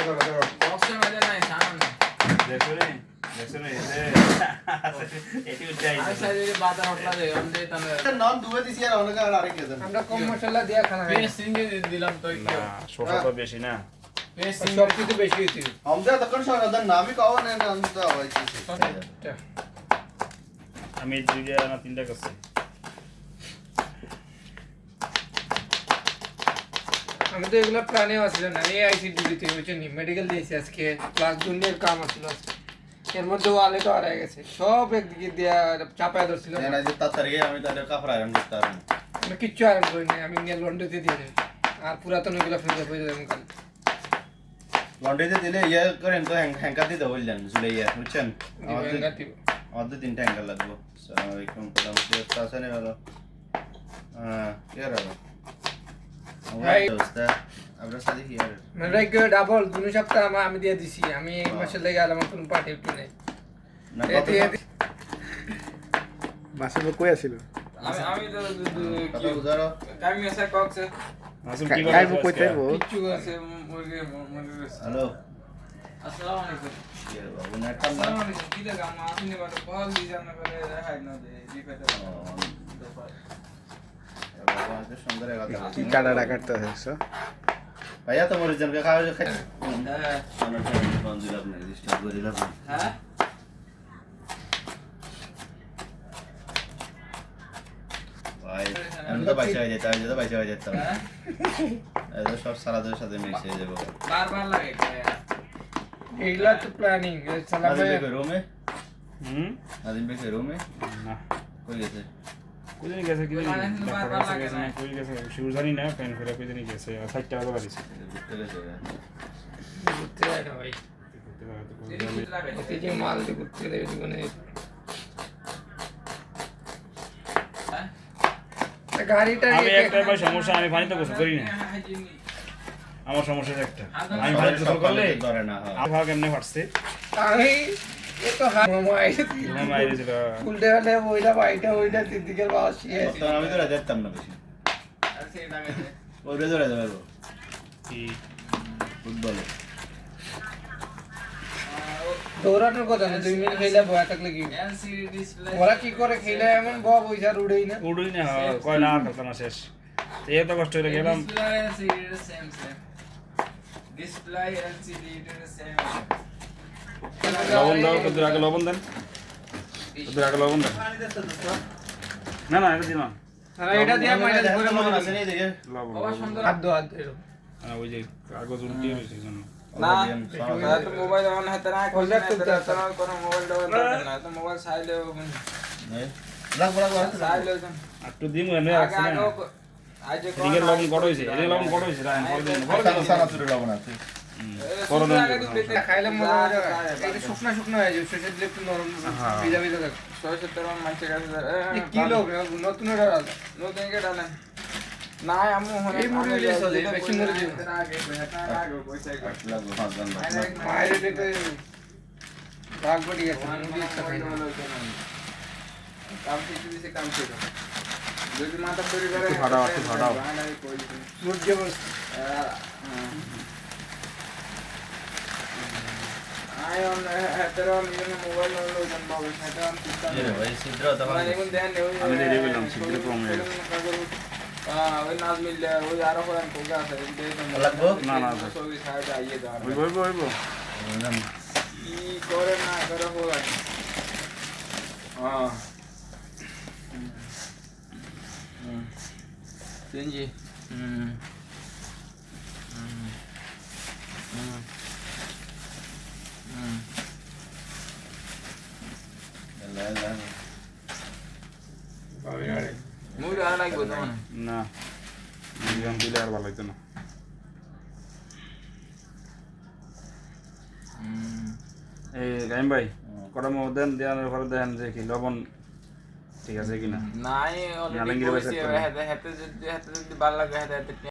বক্সের মধ্যে নাই সামান দেখো রে এটি উঠাই আর সাইডে বাজার হটলা দে অন্ধে তাহলে নন দুয়ে দিছি আর অনেক আর আরেক কেজন আমরা কম মশলা দিয়া খানা খাই পেস্ট সিঙ্গে দিলাম তো না শসা তো বেশি না পেস্ট সব কিছু বেশি হইছে আমরা তখন সরদার নামই কাও না না হইছে আমি দুইটা না তিনটা করছি আমি তো এগুলো প্ল্যানে আসছিল না এই আইসি ডিউটিতে হচ্ছে নি মেডিকেল দিয়েছি আজকে ক্লাস জুনিয়র কাম আসছিল আজকে এর মধ্যে ওয়ালে তো হারাই গেছে সব একদিকে দিয়া চাপায় ধরছিল না যে তাড়াতাড়ি আমি তাদের কাপড় আয়রন করতে পারবো আমি কিচ্ছু আরাম করিনি আমি নিয়ে লন্ড্রিতে দিয়ে দেবো আর পুরাতন ওগুলো ফেলে ফেলে দেবো কাল লন্ড্রিতে দিলে ইয়ে করেন তো হ্যাঙ্কার দিতে বললেন ঝুলে ইয়ে বুঝছেন আমাদের তিনটা হ্যাঙ্কার লাগবে আসসালামু আলাইকুম মোটামুটি একটা আছে না ভালো কি আর হলো ভাই আপনার সাথে কি আর মানে ডাবল 2 সপ্তাহ আমি দিয়ে দিছি আমি এই মাসে লেগে আলাম কোন পার্টি একটু নেই না কত মাসে কই আছিল আমি তো কত বুঝারো কামি আছে কক্সে আসল কি খাইবো কই তাইবো কিচ্ছু আছে মুরগি হ্যালো আসসালামু আলাইকুম কি আর বাবু না একটা আসসালামু আলাইকুম কি দেখা মা আসেনি বাট কল দি জানা করে হাই না দে দিফাতে বাবা আজ সুন্দর কথা কি কাটাটা কাটতে হইছো ভাইয়া তো মরিজন কে খাওয়া খাই হ্যাঁ আমার ফ্যামিলি ফোন দিলাম না ডিস্টার্ব করে দিলাম হ্যাঁ ভাই আমি তো বাইসা হয়ে যেতাম আমি তো বাইসা হয়ে যেতাম হ্যাঁ এই সব সারাদের সাথে মিশে যাবো বারবার লাগে এগুলা তো প্ল্যানিং সালাম নাদিম ভাই রুমে হুম নাদিম ভাই রুমে না কই গেছে কই জানি গেছে কি জানি কই গেছে শিউর জানি না ফ্যান করে কই জানি গেছে আর 60 টাকা করে দিছে ঘুরতে গেছে ঘুরতে যায় না ভাই এতে যে মাল দিয়ে ঘুরতে দেবে জীবনে গাড়িটা আমি একটা ভাই সমস্যা আমি পানিতে গোসল করি না আমার সমস্যা একটা আমি পানিতে গোসল করলে ধরে না আবহাওয়া কেমনে ফাটছে আমি এ তো মামা আইছে তোমার মাইরে ছিল উল্টে গেলে ওইটা দিদিকের বাবা শিয়ে তখন আমি তো যেতাম না বেশি ওই ধরে যাবো কি ফুটবলে দৌড়ানোর কথা না 2 মিনিট খেলে বয়া থাকলে কি এলসিডি ডিসপ্লে ওরা কি করে খেলে এমন বয়া পয়সা উড়েই না উড়ুই না কয় না আর খেলতে না শেষ তো এত কষ্ট হয়ে গেলাম display LCD same display LCD same লবণ দাও তোদের আগে লবণ দেন তোদের আগে লবণ দেন না না এটা দিলাম হ্যাঁ এটা দিয়ে মাইরা দেখো করে মনে আছে নি দেখে লবণ বাবা সুন্দর হাত দো হাত এরকম ওই যে কাগজ উল্টে হয়েছে জন্য না তো মোবাইল অন হাতে না Hold up to the- কোনো মোবাইল ডাউন না তো মোবাইল সাইলে লাগ বড় বড় সাইলে একটু দিন এনে আগে রাখছি না আগে আজ এদিকে লবণ কত হয়েছে এদিকে লবণ কত হয়েছে রায়ন করে দিন সারা তুলে লবণ আছে করো না খাইলে মজা এটা শুকনা শুকনা হয়ে যাবে শেষে দিলে একটু নরম ভিজা ভিজা থাকে 170 মানুষের কাছে কি লোক নতুন এটা নতুন কে ডালে না আমু এই মুড়ি হইলে চলে, বেশি মুড়ি দিও না। আগে আগে পয়সা লাগবে 5 জন মায়ের দিতে ভাগ পড়ি গেছে মুড়ি একটা খাই না কাম কিছু দিছে কাম ছিল যদি মাথা তৈরি করে একটু ফাটাও, একটু ফাটাও। সূর্য আয়ন হেতরম ইউনো মোবাইল হলো জন বাবু হেতরম এরে ভাই সিদ্র তখন মানে এখন দেন আমি দিয়ে দিলাম, শীঘ্র কম হয়ে গেছে। ওই নাজ মিললে ওই আরো কোন কোগা আছে লাগবো? না, না, সবই সাইডে আইয়ে দাও হইব হইব কি করে না করে হলো হ্যাঁ Shinji. মুড়ি আর লাগবে তোমার না মিডিয়াম দিলে আর ভালো হইতো না এই গাইম ভাই কটা মো দেন দেওয়ার পরে দেন যে কি লবণ ঠিক আছে কিনা নাই অলরেডি নালাঙ্গির কইছি বাসায় হেতে যদি ভালো লাগে হেতে